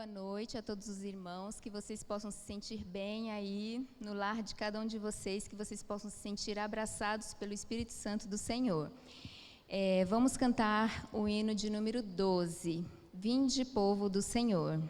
Boa noite a todos os irmãos, que vocês possam se sentir bem aí no lar de cada um de vocês, que vocês possam se sentir abraçados pelo Espírito Santo do Senhor. Vamos cantar o hino de número 12, Vinde, povo do Senhor.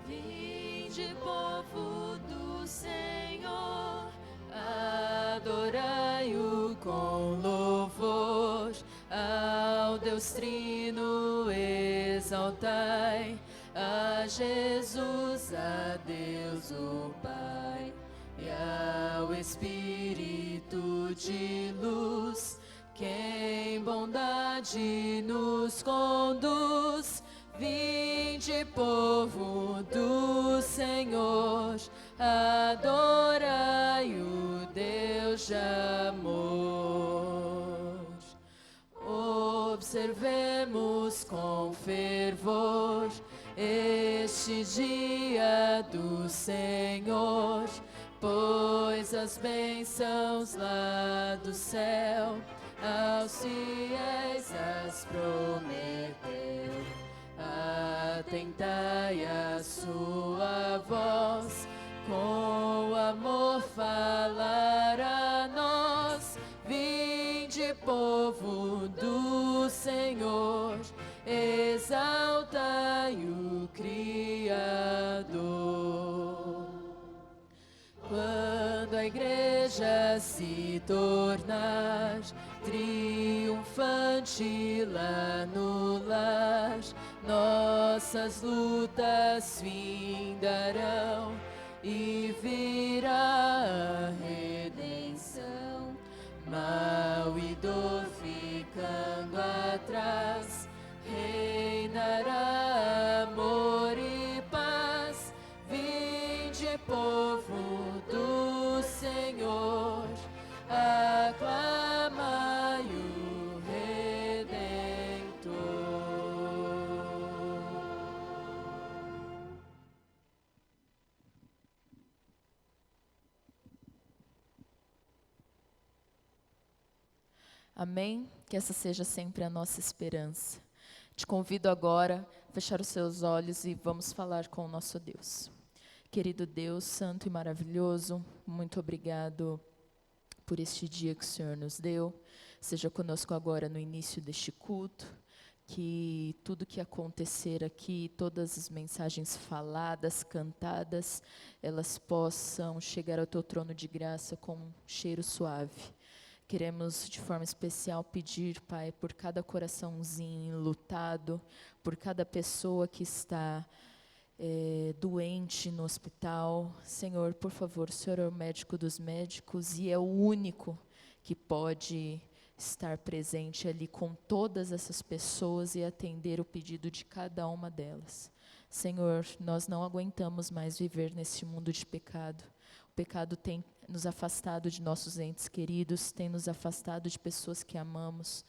Vinde, povo do Senhor, adorai-o com louvor, ao Deus Trino exaltai, a Jesus, a Deus o Pai, e ao Espírito de luz, que em bondade nos conduz. Vinde, povo do Senhor, adorai o Deus de amor. Observemos com fervor este dia do Senhor, pois as bênçãos lá do céu aos fiéis as prometeu. Atentai a sua voz, com amor falar a nós. Vinde, povo do Senhor, exaltai o Criador. Quando a igreja se tornar triunfante lá no lar, nossas lutas findarão e virá a redenção. Mal e dor ficando atrás, reinará amor e paz. Vinde, povo do Senhor, aclamai o Redentor. Amém? Que essa seja sempre a nossa esperança. Te convido agora a fechar os seus olhos e vamos falar com o nosso Deus. Querido Deus, santo e maravilhoso, muito obrigado por este dia que o Senhor nos deu. Seja conosco agora no início deste culto, que tudo que acontecer aqui, todas as mensagens faladas, cantadas, elas possam chegar ao teu trono de graça com um cheiro suave. Queremos de forma especial pedir, Pai, por cada coraçãozinho enlutado, por cada pessoa que está doente no hospital. Senhor, por favor, o Senhor é o médico dos médicos e é o único que pode estar presente ali com todas essas pessoas e atender o pedido de cada uma delas. Senhor, nós não aguentamos mais viver nesse mundo de pecado. O pecado tem nos afastado de nossos entes queridos, tem nos afastado de pessoas que amamos.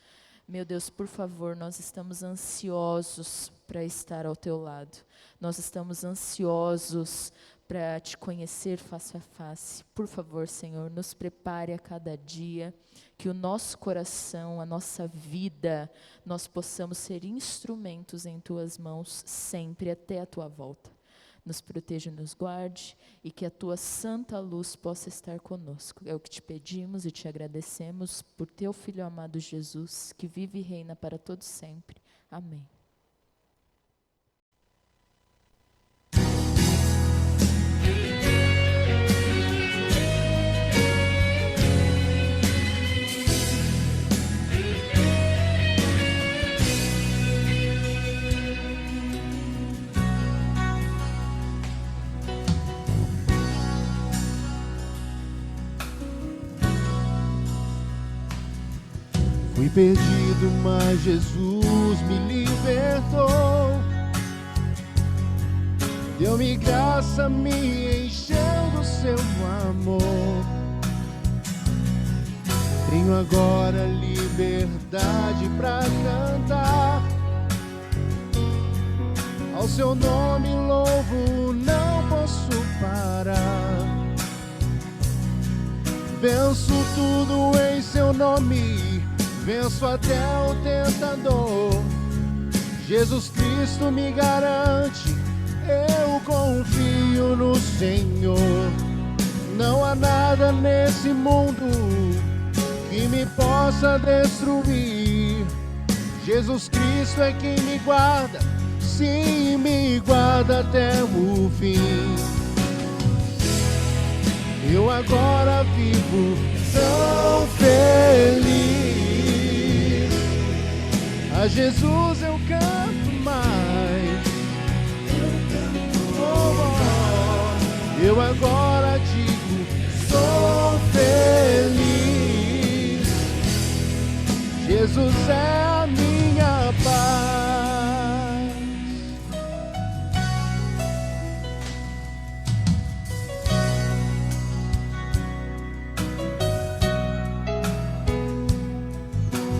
Meu Deus, por favor, nós estamos ansiosos para estar ao teu lado. Nós estamos ansiosos para te conhecer face a face. Por favor, Senhor, nos prepare a cada dia, que o nosso coração, a nossa vida, nós possamos ser instrumentos em tuas mãos sempre até a tua volta. Nos proteja e nos guarde, e que a tua santa luz possa estar conosco. É o que te pedimos e te agradecemos por teu Filho amado Jesus, que vive e reina para todo sempre. Amém. Fui perdido, mas Jesus me libertou. Deu-me graça, me encheu do seu amor. Tenho agora liberdade pra cantar. Ao seu nome louvo, não posso parar. Venço tudo em seu nome, venço até o tentador. Jesus Cristo me garante, eu confio no Senhor. Não há nada nesse mundo que me possa destruir. Jesus Cristo é quem me guarda, sim, me guarda até o fim. Eu agora vivo tão feliz. A Jesus eu canto mais. Oh, oh. Eu agora digo, sou feliz. Jesus é a minha paz.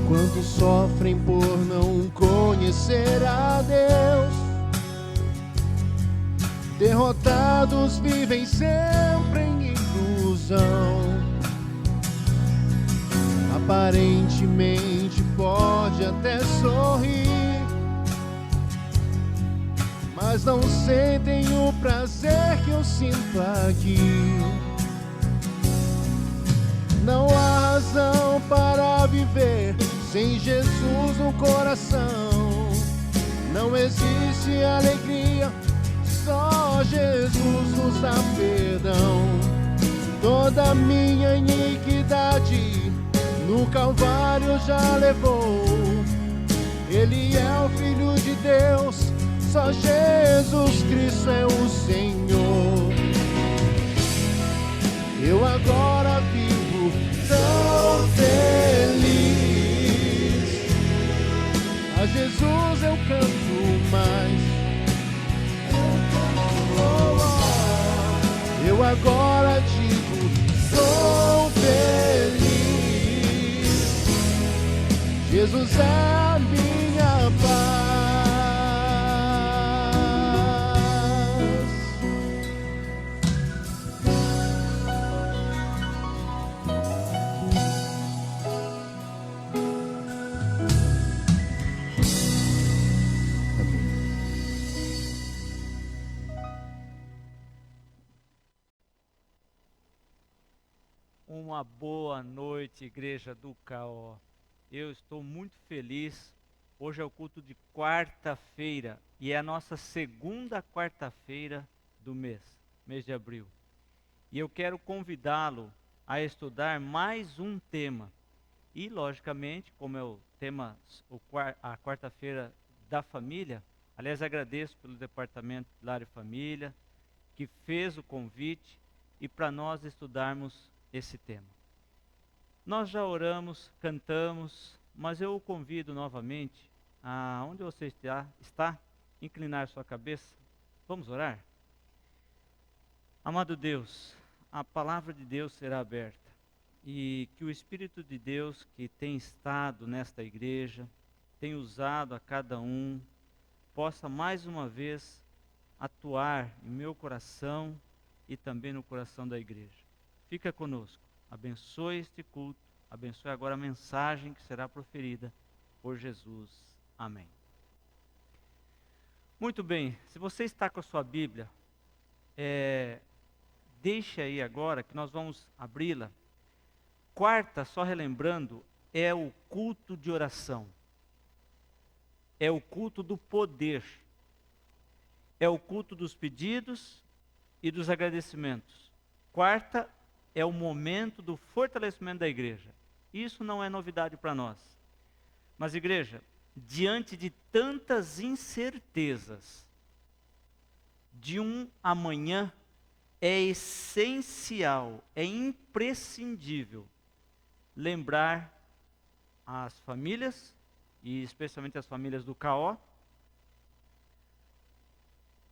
Quantos sofrem por não conhecer a Deus, derrotados vivem sempre em ilusão. Aparentemente pode até sorrir, mas não sentem o prazer que eu sinto aqui. Não há razão para viver sem Jesus no coração. Não existe alegria, só Jesus nos dá perdão. Toda minha iniquidade no Calvário já levou. Ele é o Filho de Deus, só Jesus Cristo é o Senhor. Eu agora vivo tão feliz. A Jesus eu canto mais. Oh, oh. Eu agora digo, sou feliz. Jesus é a minha paz. Uma boa noite, Igreja do Caó. Eu estou muito feliz. Hoje é o culto de quarta-feira e é a nossa segunda quarta-feira do mês de abril. E eu quero convidá-lo a estudar mais um tema. E, logicamente, como é o tema, a quarta-feira da família, aliás, agradeço pelo Departamento de Lar e Família, que fez o convite e para nós estudarmos esse tema. Nós já oramos, cantamos, mas eu o convido novamente, onde você está, inclinar sua cabeça. Vamos orar? Amado Deus, a palavra de Deus será aberta e que o Espírito de Deus que tem estado nesta igreja, tem usado a cada um, possa mais uma vez atuar em meu coração e também no coração da igreja. Fica conosco, abençoe este culto, abençoe agora a mensagem que será proferida por Jesus. Amém. Muito bem, se você está com a sua Bíblia, deixe aí agora que nós vamos abri-la. Quarta, só relembrando, é o culto de oração. É o culto do poder. É o culto dos pedidos e dos agradecimentos. Quarta é o momento do fortalecimento da igreja. Isso não é novidade para nós. Mas, igreja, diante de tantas incertezas de um amanhã, é essencial, é imprescindível lembrar as famílias, e especialmente as famílias do Caó,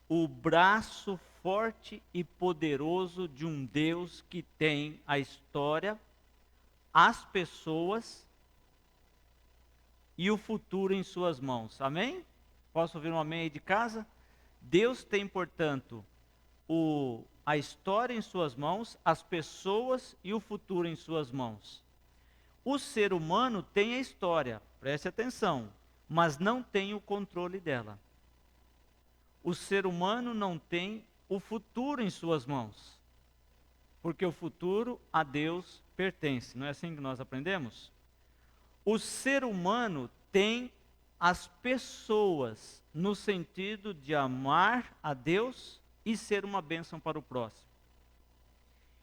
o braço forte e poderoso de um Deus que tem a história, as pessoas e o futuro em suas mãos. Amém? Posso ouvir um amém aí de casa? Deus tem, portanto, a história em suas mãos, as pessoas e o futuro em suas mãos. O ser humano tem a história, preste atenção, mas não tem o controle dela. O ser humano não tem o futuro em suas mãos, porque o futuro a Deus pertence. Não é assim que nós aprendemos? O ser humano tem as pessoas no sentido de amar a Deus e ser uma bênção para o próximo.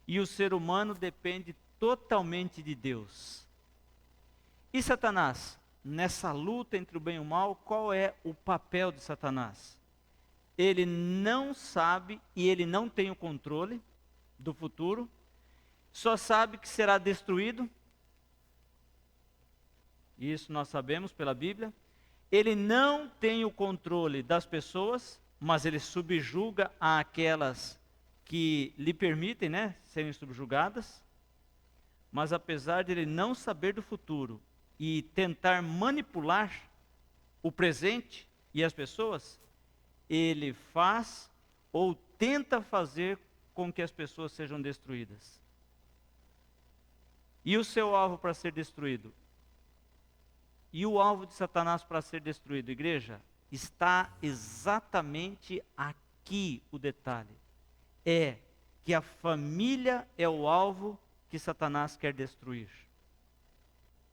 E o ser humano depende totalmente de Deus. E Satanás, nessa luta entre o bem e o mal, qual é o papel de Satanás? Ele não sabe e ele não tem o controle do futuro, só sabe que será destruído. Isso nós sabemos pela Bíblia. Ele não tem o controle das pessoas, mas ele subjuga aquelas que lhe permitem, serem subjugadas. Mas apesar de ele não saber do futuro e tentar manipular o presente e as pessoas, ele faz ou tenta fazer com que as pessoas sejam destruídas. E o seu alvo para ser destruído? E o alvo de Satanás para ser destruído, igreja? Está exatamente aqui o detalhe. É que a família é o alvo que Satanás quer destruir.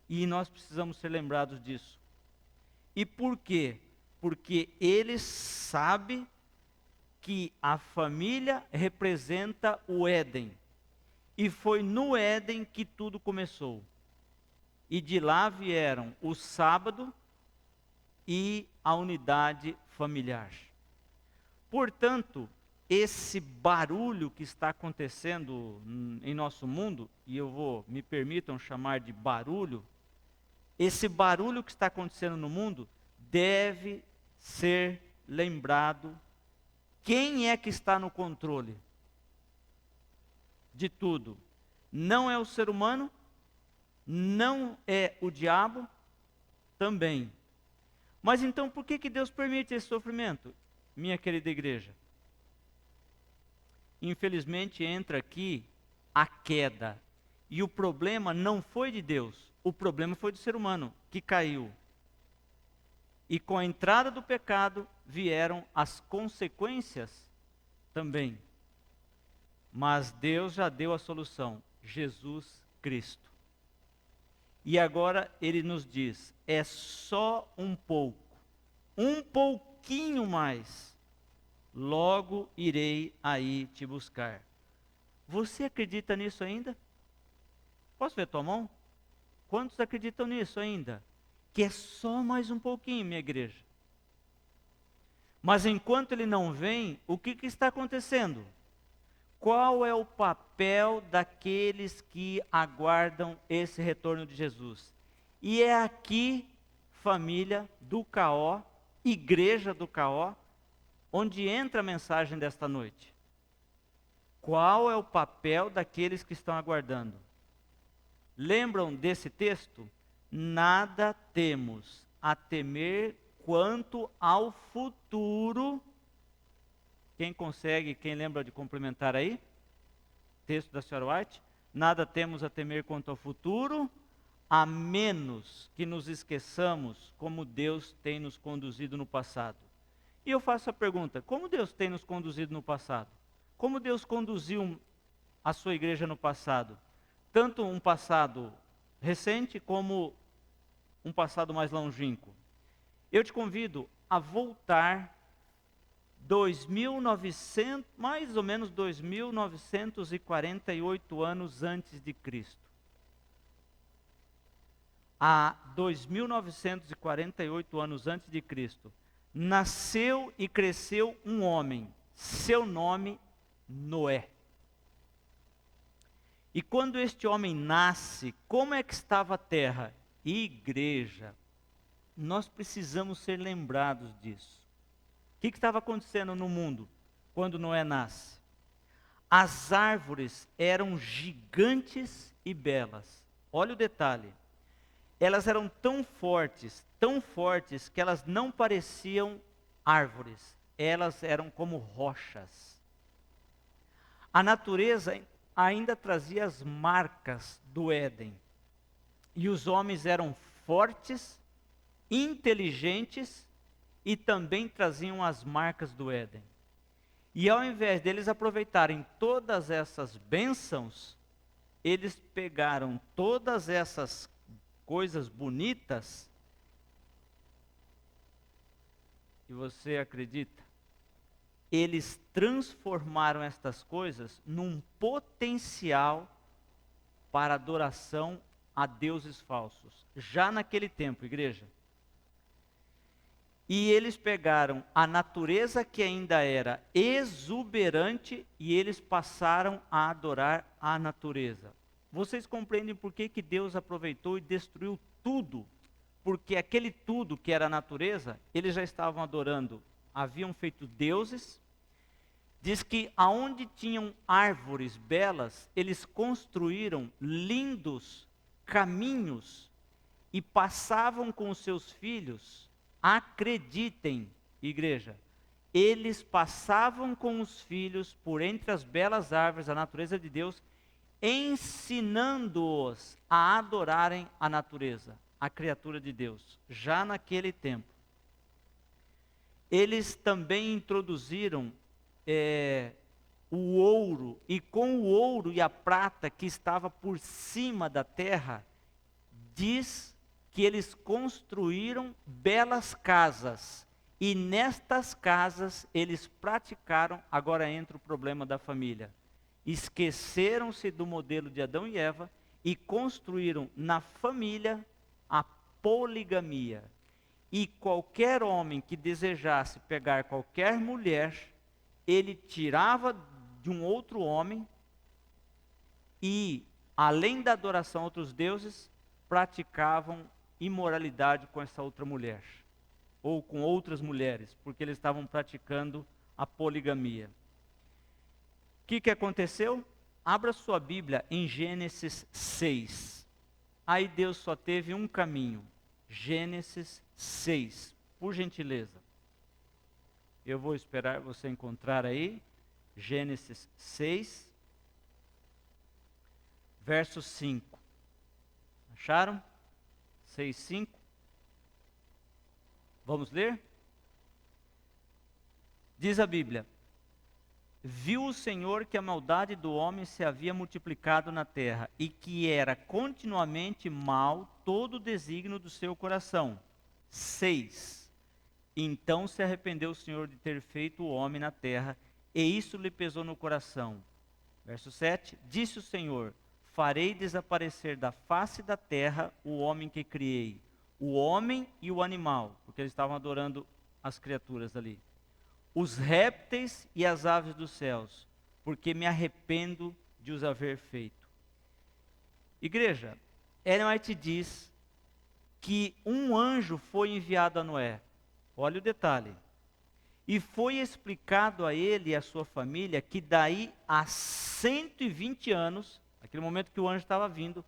E nós precisamos ser lembrados disso. E por quê? Porque ele sabe que a família representa o Éden. E foi no Éden que tudo começou. E de lá vieram o sábado e a unidade familiar. Portanto, esse barulho que está acontecendo em nosso mundo, e me permitam chamar de barulho, esse barulho que está acontecendo no mundo deve ser lembrado. Quem é que está no controle de tudo? Não é o ser humano, não é o diabo, também. Mas então por que Deus permite esse sofrimento, minha querida igreja? Infelizmente entra aqui a queda. E o problema não foi de Deus, o problema foi do ser humano, que caiu. E com a entrada do pecado vieram as consequências também. Mas Deus já deu a solução, Jesus Cristo. E agora ele nos diz, é só um pouquinho mais, logo irei aí te buscar. Você acredita nisso ainda? Posso ver tua mão? Quantos acreditam nisso ainda? Que é só mais um pouquinho, minha igreja. Mas enquanto ele não vem, o que está acontecendo? Qual é o papel daqueles que aguardam esse retorno de Jesus? E é aqui, família do Caó, igreja do Caó, onde entra a mensagem desta noite. Qual é o papel daqueles que estão aguardando? Lembram desse texto? Nada temos a temer quanto ao futuro. Quem lembra de complementar aí? Texto da senhora White. Nada temos a temer quanto ao futuro, a menos que nos esqueçamos como Deus tem nos conduzido no passado. E eu faço a pergunta, como Deus tem nos conduzido no passado? Como Deus conduziu a sua igreja no passado? Tanto um passado recente como um passado mais longínquo. Eu te convido a voltar mais ou menos 2.948 anos antes de Cristo. Há 2.948 anos antes de Cristo, nasceu e cresceu um homem, seu nome Noé. E quando este homem nasce, como é que estava a terra? Igreja, nós precisamos ser lembrados disso. O que estava acontecendo no mundo quando Noé nasce? As árvores eram gigantes e belas. olha o detalhe, elas eram tão fortes, que elas não pareciam árvores, elas eram como rochas. A natureza ainda trazia as marcas do Éden. E os homens eram fortes, inteligentes e também traziam as marcas do Éden. E ao invés deles aproveitarem todas essas bênçãos, eles pegaram todas essas coisas bonitas. E você acredita? Eles transformaram estas coisas num potencial para adoração a deuses falsos. Já naquele tempo, igreja. E eles pegaram a natureza que ainda era exuberante e eles passaram a adorar a natureza. Vocês compreendem por que Deus aproveitou e destruiu tudo? Porque aquele tudo que era a natureza, eles já estavam adorando. Haviam feito deuses. Diz que aonde tinham árvores belas, eles construíram lindos caminhos e passavam com os seus filhos. Acreditem, igreja, eles passavam com os filhos por entre as belas árvores da natureza de Deus, ensinando-os a adorarem a natureza, a criatura de Deus, já naquele tempo. Eles também introduziram o ouro, e com o ouro e a prata que estava por cima da terra, diz que eles construíram belas casas, e nestas casas eles praticaram, agora entra o problema da família, esqueceram-se do modelo de Adão e Eva, e construíram na família a poligamia. E qualquer homem que desejasse pegar qualquer mulher, ele tirava de um outro homem, e além da adoração a outros deuses, praticavam imoralidade com essa outra mulher, ou com outras mulheres, porque eles estavam praticando a poligamia. O que aconteceu? Abra sua Bíblia em Gênesis 6. Aí Deus só teve um caminho. Gênesis 6, por gentileza. Eu vou esperar você encontrar aí. Gênesis 6, verso 5. Acharam? 6, 5. Vamos ler? Diz a Bíblia: viu o Senhor que a maldade do homem se havia multiplicado na terra, e que era continuamente mal todo o desígnio do seu coração. 6. Então se arrependeu o Senhor de ter feito o homem na terra, e isso lhe pesou no coração. Verso 7. Disse o Senhor: farei desaparecer da face da terra o homem que criei, o homem e o animal, porque eles estavam adorando as criaturas ali, os répteis e as aves dos céus, porque me arrependo de os haver feito. Igreja, Ellen White diz que um anjo foi enviado a Noé. Olha o detalhe. E foi explicado a ele e a sua família que daí a 120 anos, aquele momento que o anjo estava vindo,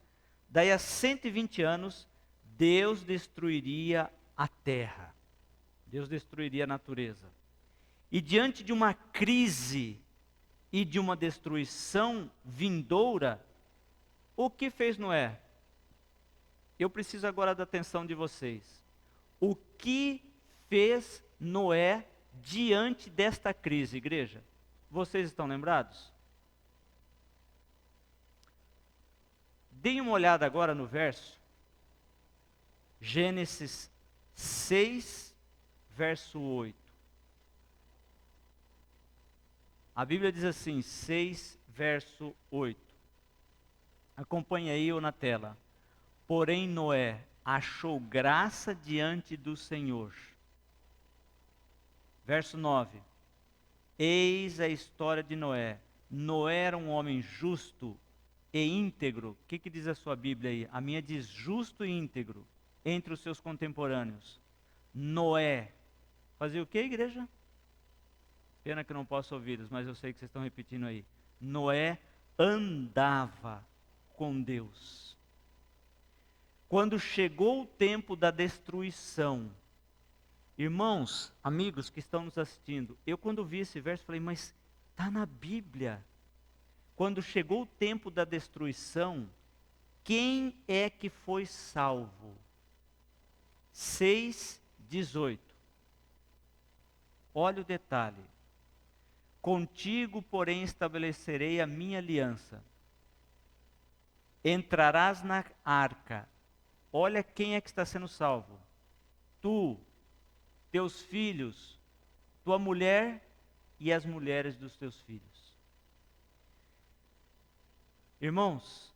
daí a 120 anos, Deus destruiria a terra. Deus destruiria a natureza. E diante de uma crise e de uma destruição vindoura, o que fez Noé? Eu preciso agora da atenção de vocês. O que fez Noé diante desta crise, igreja? Vocês estão lembrados? Deem uma olhada agora no verso. Gênesis 6, verso 8. A Bíblia diz assim, 6, verso 8. Acompanhe aí ou na tela. Porém Noé achou graça diante do Senhor. Verso 9. Eis a história de Noé. Noé era um homem justo e íntegro. O que diz a sua Bíblia aí? A minha diz justo e íntegro entre os seus contemporâneos. Noé fazia o que, igreja? Pena que eu não posso ouvi-los, mas eu sei que vocês estão repetindo aí. Noé andava com Deus. quando chegou o tempo da destruição. Irmãos, amigos que estão nos assistindo, eu quando vi esse verso falei, mas está na Bíblia. Quando chegou o tempo da destruição, quem é que foi salvo? 6:18. Olha o detalhe. Contigo, porém, estabelecerei a minha aliança. Entrarás na arca. Olha quem é que está sendo salvo. Tu, teus filhos, tua mulher e as mulheres dos teus filhos. Irmãos,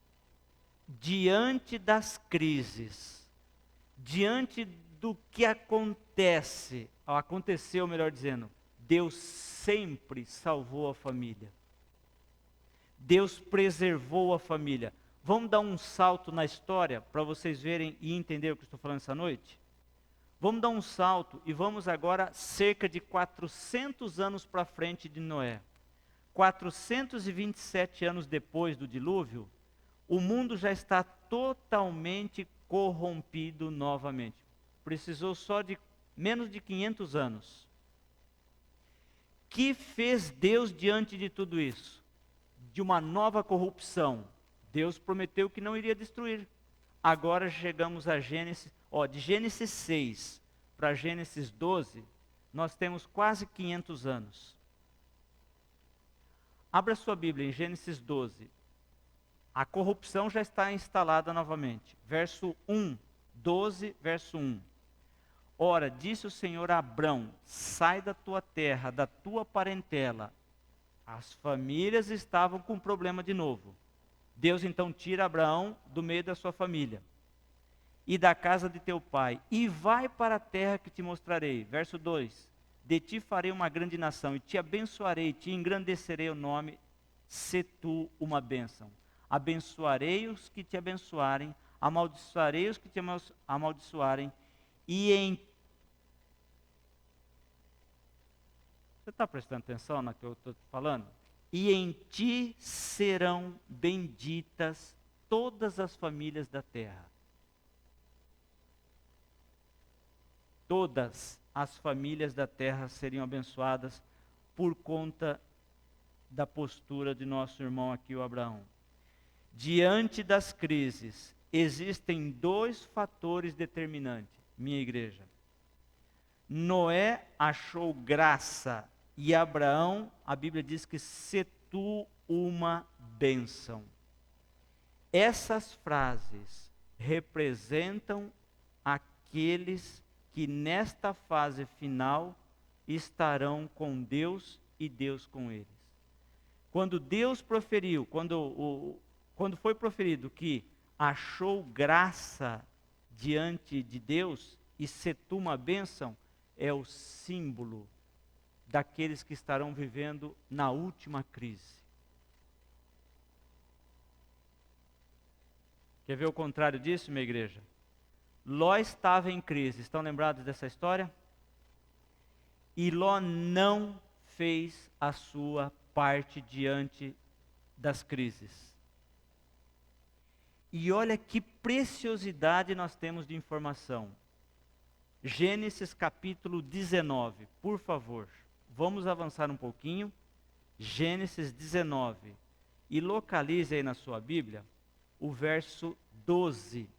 diante das crises, diante do que aconteceu, melhor dizendo, Deus sempre salvou a família. Deus preservou a família. Vamos dar um salto na história para vocês verem e entenderem o que eu estou falando essa noite? Vamos dar um salto e vamos agora cerca de 400 anos para frente de Noé. 427 anos depois do dilúvio, o mundo já está totalmente corrompido novamente. Precisou só de menos de 500 anos. Que fez Deus diante de tudo isso? De uma nova corrupção. Deus prometeu que não iria destruir. Agora chegamos a Gênesis, de Gênesis 6 para Gênesis 12, nós temos quase 500 anos. Abra sua Bíblia em Gênesis 12. A corrupção já está instalada novamente. Verso 1, 12, verso 1. Ora, disse o Senhor a Abrão, sai da tua terra, da tua parentela. As famílias estavam com problema de novo. Deus então tira Abraão do meio da sua família e da casa de teu pai, e vai para a terra que te mostrarei. Verso 2. De ti farei uma grande nação, e te abençoarei, te engrandecerei o nome, se tu uma bênção. Abençoarei os que te abençoarem, amaldiçoarei os que te amaldiçoarem, e em... Você está prestando atenção na que eu estou falando? E em ti serão benditas todas as famílias da terra. Todas as famílias da terra seriam abençoadas por conta da postura de nosso irmão aqui, o Abraão. Diante das crises, existem dois fatores determinantes, minha igreja. Noé achou graça e Abraão, a Bíblia diz que se tu uma bênção. Essas frases representam aqueles que nesta fase final estarão com Deus e Deus com eles. Quando Deus proferiu, quando foi proferido que achou graça diante de Deus e se tu uma bênção, é o símbolo daqueles que estarão vivendo na última crise. Quer ver o contrário disso, minha igreja? Ló estava em crise, estão lembrados dessa história? E Ló não fez a sua parte diante das crises. E olha que preciosidade nós temos de informação. Gênesis capítulo 19, por favor. Vamos avançar um pouquinho. Gênesis 19. E localize aí na sua Bíblia o verso 12.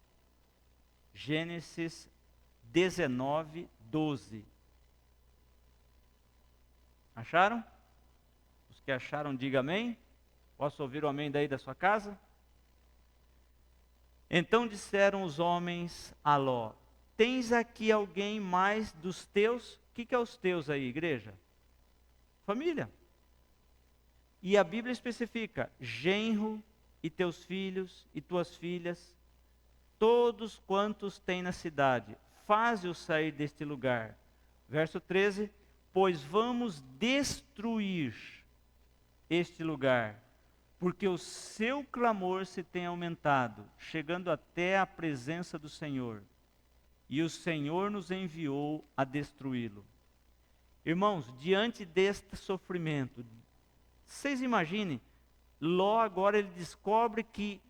Gênesis 19, 12. Acharam? Os que acharam, diga amém. Posso ouvir o amém daí da sua casa? Então disseram os homens a Ló: tens aqui alguém mais dos teus? O que é os teus aí, igreja? Família. E a Bíblia especifica: genro e teus filhos e tuas filhas, todos quantos têm na cidade, faze-os sair deste lugar. Verso 13: pois vamos destruir este lugar, porque o seu clamor se tem aumentado, chegando até a presença do Senhor, e o Senhor nos enviou a destruí-lo. Irmãos, diante deste sofrimento, vocês imaginem, Ló agora ele descobre que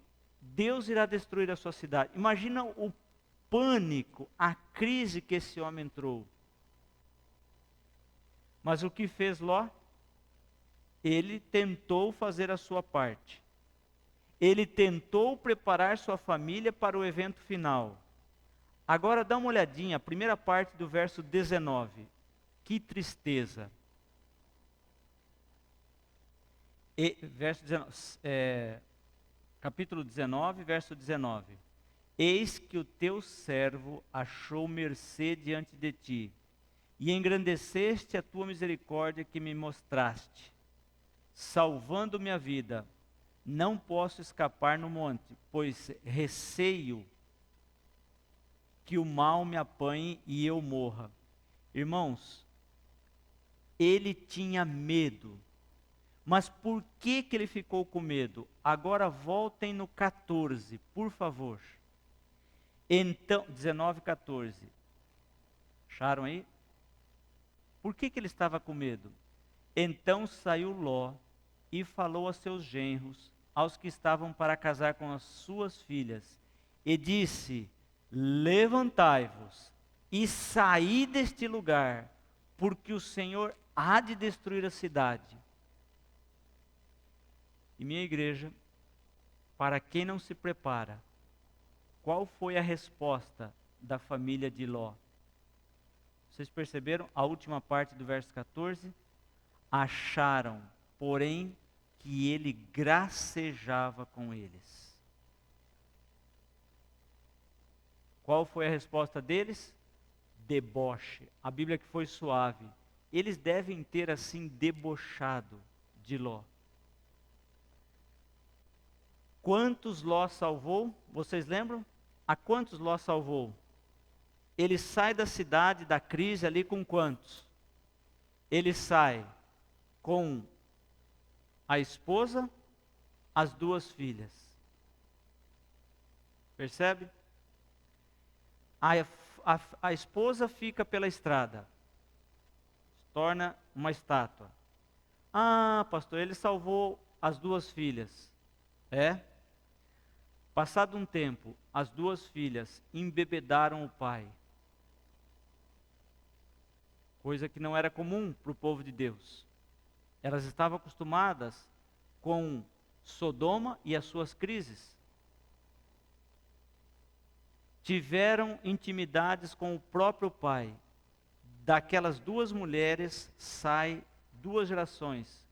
Deus irá destruir a sua cidade. Imagina o pânico, a crise que esse homem entrou. Mas o que fez Ló? Ele tentou fazer a sua parte. Ele tentou preparar sua família para o evento final. Agora dá uma olhadinha, a primeira parte do verso 19. Que tristeza. Capítulo 19, verso 19. Eis que o teu servo achou mercê diante de ti, e engrandeceste a tua misericórdia que me mostraste, salvando minha vida. Não posso escapar no monte, pois receio que o mal me apanhe e eu morra. Irmãos, ele tinha medo. Mas por que ele ficou com medo? Agora voltem no 14, por favor. Então, 19, 14. Acharam aí? Por que ele estava com medo? Então saiu Ló e falou a seus genros, aos que estavam para casar com as suas filhas, e disse: levantai-vos e saí deste lugar, porque o Senhor há de destruir a cidade. E minha igreja, para quem não se prepara, qual foi a resposta da família de Ló? Vocês perceberam a última parte do verso 14? Acharam, porém, que ele gracejava com eles. Qual foi a resposta deles? Deboche. A Bíblia que foi suave. Eles devem ter assim debochado de Ló. Quantos Ló salvou? Vocês lembram? A quantos Ló salvou? Ele sai da cidade, da crise ali com quantos? Ele sai com a esposa, as duas filhas. Percebe? A esposa fica pela estrada. Se torna uma estátua. Ah, pastor, ele salvou as duas filhas. É? Passado um tempo, as duas filhas embebedaram o pai. Coisa que não era comum para o povo de Deus. Elas estavam acostumadas com Sodoma e as suas crises. Tiveram intimidades com o próprio pai. Daquelas duas mulheres sai duas gerações,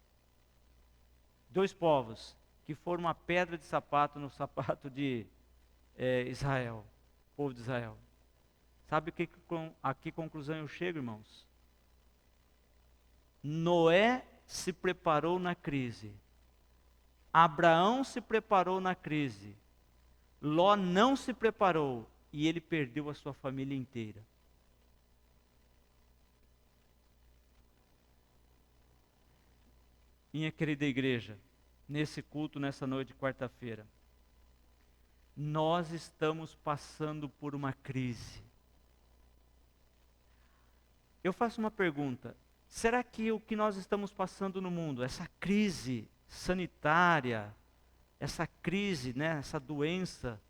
dois povos, que foram uma pedra de sapato no sapato de Israel, povo de Israel. Sabe a que conclusão eu chego, irmãos? Noé se preparou na crise. Abraão se preparou na crise. Ló não se preparou e ele perdeu a sua família inteira. Minha querida igreja, nesse culto, nessa noite de quarta-feira, nós estamos passando por uma crise. Eu faço uma pergunta: será que o que nós estamos passando no mundo, essa crise sanitária, essa crise, essa doença,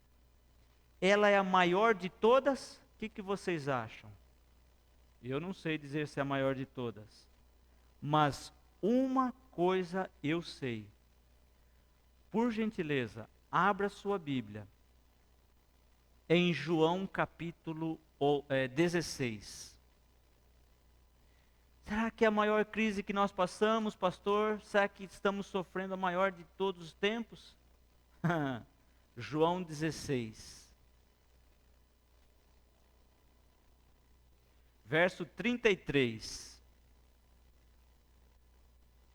ela é a maior de todas? O que vocês acham? Eu não sei dizer se é a maior de todas, mas uma coisa eu sei. Por gentileza, abra sua Bíblia em João capítulo 16. Será que é a maior crise que nós passamos, pastor? Será que estamos sofrendo a maior de todos os tempos? João 16. Verso 33.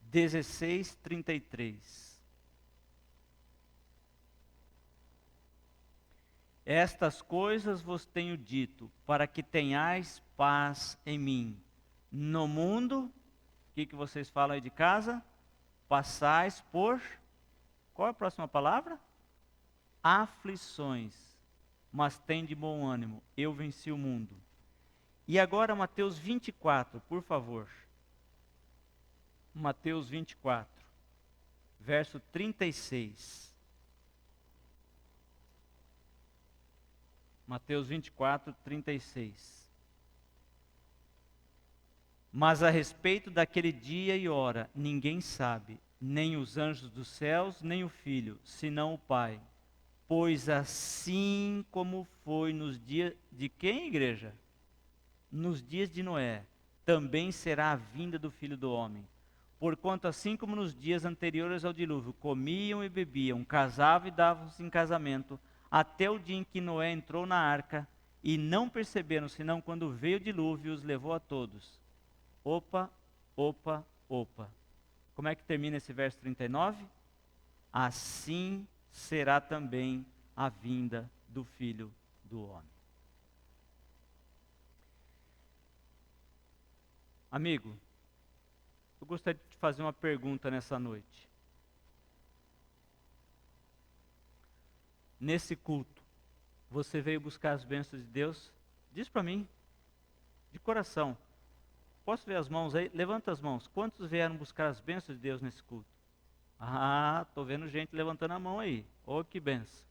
16, 33. Estas coisas vos tenho dito, para que tenhais paz em mim. No mundo, o que vocês falam aí de casa? Passais por, qual é a próxima palavra? Aflições, mas tem de bom ânimo, eu venci o mundo. E agora Mateus 24, por favor. Mateus 24, verso 36. Mateus 24, 36. Mas a respeito daquele dia e hora, ninguém sabe, nem os anjos dos céus, nem o Filho, senão o Pai. Pois assim como foi nos dias de quem, igreja? Nos dias de Noé, também será a vinda do Filho do Homem. Porquanto assim como nos dias anteriores ao dilúvio, comiam e bebiam, casavam e davam-se em casamento, até o dia em que Noé entrou na arca, e não perceberam, senão quando veio o dilúvio e os levou a todos. Opa, opa, opa. Como é que termina esse verso 39? Assim será também a vinda do Filho do Homem. Amigo, eu gostaria de te fazer uma pergunta nessa noite. Nesse culto, você veio buscar as bênçãos de Deus? Diz para mim, de coração. Posso ver as mãos aí? Levanta as mãos. Quantos vieram buscar as bênçãos de Deus nesse culto? Ah, estou vendo gente levantando a mão aí. Oh, que benção.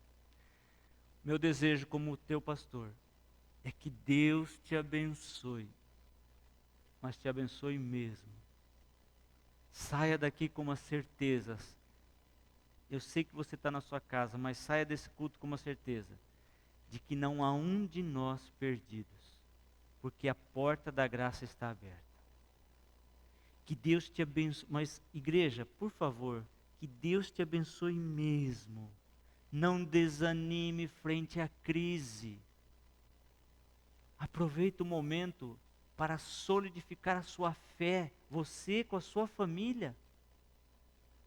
Meu desejo como teu pastor é que Deus te abençoe, mas te abençoe mesmo. Saia daqui com uma certeza. Eu sei que você está na sua casa, mas saia desse culto com uma certeza de que não há um de nós perdidos, porque a porta da graça está aberta. Que Deus te abençoe. Mas, igreja, por favor, que Deus te abençoe mesmo. Não desanime frente à crise. Aproveite o momento para solidificar a sua fé, você com a sua família.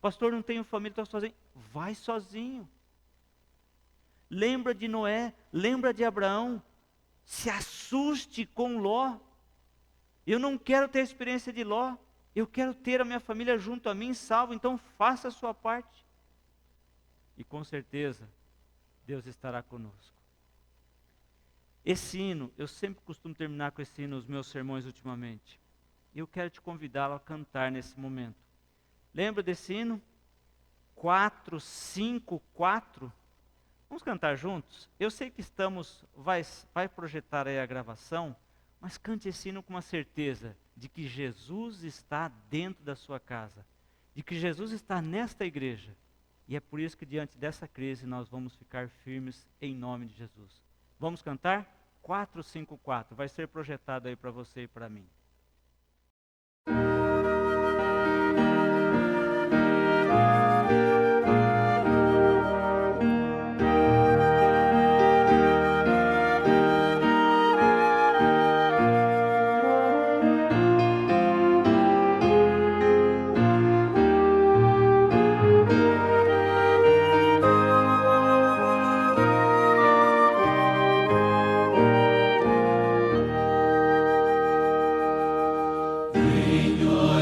Pastor, não tenho família, estou sozinho. Vai sozinho. Lembra de Noé, lembra de Abraão. Se assuste com Ló. Eu não quero ter a experiência de Ló. Eu quero ter a minha família junto a mim, salvo. Então faça a sua parte. E com certeza, Deus estará conosco. Esse hino, eu sempre costumo terminar com esse hino nos meus sermões ultimamente. E eu quero te convidá-lo a cantar nesse momento. Lembra desse hino? 4, 5, 4. Vamos cantar juntos? Eu sei que vai projetar aí a gravação, mas cante esse hino com uma certeza de que Jesus está dentro da sua casa, de que Jesus está nesta igreja. E é por isso que diante dessa crise nós vamos ficar firmes em nome de Jesus. Vamos cantar? 4, 5, 4. Vai ser projetado aí para você e para mim.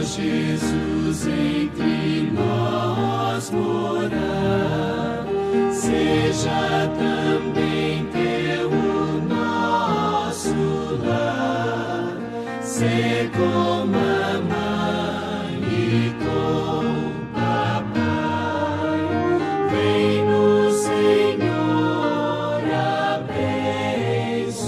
Jesus entre nós morar, seja também teu o nosso lar, ser como a mãe e com papai, vem no Senhor abençoar,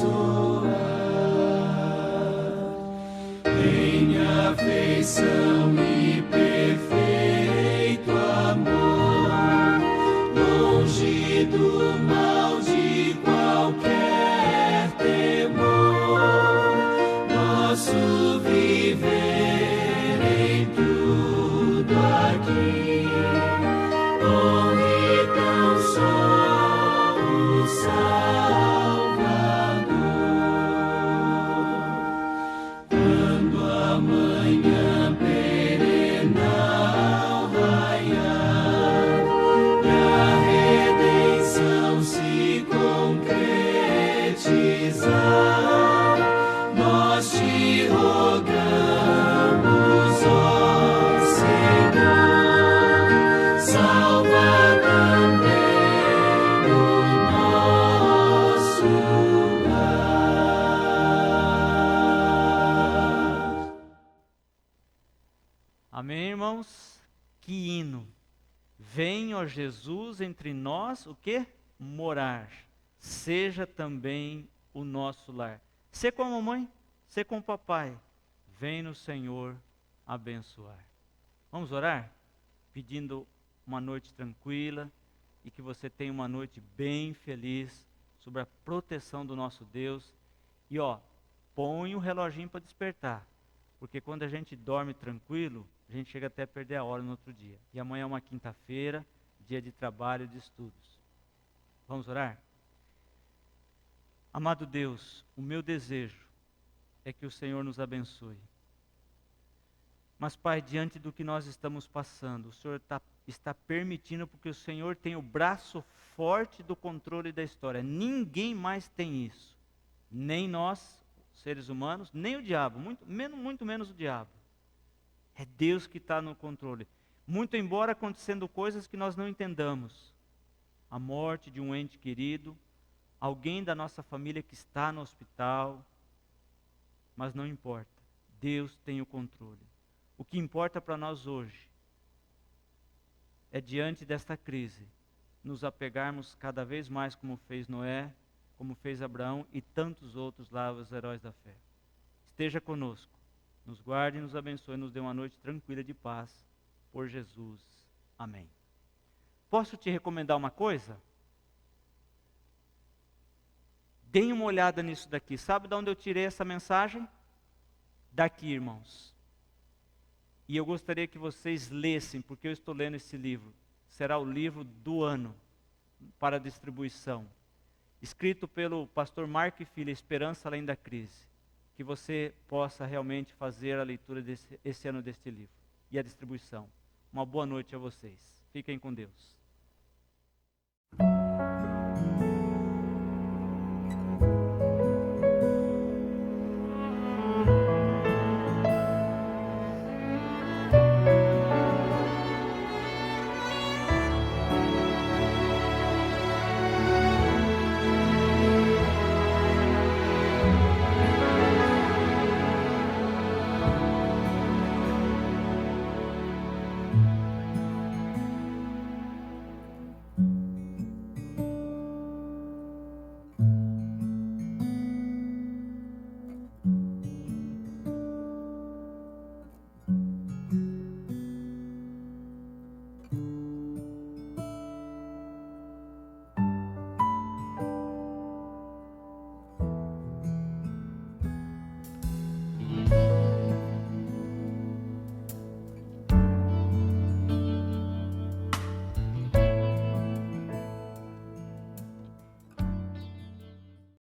em afeição e perfeito amor, longe do mal de qualquer temor, nosso viver em tudo aqui, honre tão só o Salvador. Quando amanhã perenal raiar e a redenção se concretizar, nós te rogamos, ó Senhor, salva também o nosso lar. Amém, irmãos? Que hino. Vem, ó Jesus, entre nós, o quê? Morar. seja também o nosso lar. Ser com a mamãe, ser com o papai, vem no Senhor abençoar. Vamos orar? Pedindo uma noite tranquila e que você tenha uma noite bem feliz, sobre a proteção do nosso Deus. E põe o reloginho para despertar, porque quando a gente dorme tranquilo, a gente chega até a perder a hora no outro dia. E amanhã é uma quinta-feira, dia de trabalho e de estudos. Vamos orar? Amado Deus, o meu desejo é que o Senhor nos abençoe. Mas, Pai, diante do que nós estamos passando, o Senhor está permitindo, porque o Senhor tem o braço forte do controle da história. Ninguém mais tem isso. Nem nós, seres humanos, nem o diabo, muito menos o diabo. É Deus que está no controle. Muito embora acontecendo coisas que nós não entendamos. A morte de um ente querido, alguém da nossa família que está no hospital, mas não importa. Deus tem o controle. O que importa para nós hoje é, diante desta crise, nos apegarmos cada vez mais como fez Noé, como fez Abraão e tantos outros lá, os heróis da fé. Esteja conosco, nos guarde e nos abençoe, nos dê uma noite tranquila de paz, por Jesus. Amém. Posso te recomendar uma coisa? Deem uma olhada nisso daqui. Sabe de onde eu tirei essa mensagem? Daqui, irmãos. E eu gostaria que vocês lessem, porque eu estou lendo esse livro. Será o livro do ano para distribuição. Escrito pelo pastor Mark Filho, Esperança Além da Crise. Que você possa realmente fazer a leitura esse ano deste livro. E a distribuição. Uma boa noite a vocês. Fiquem com Deus.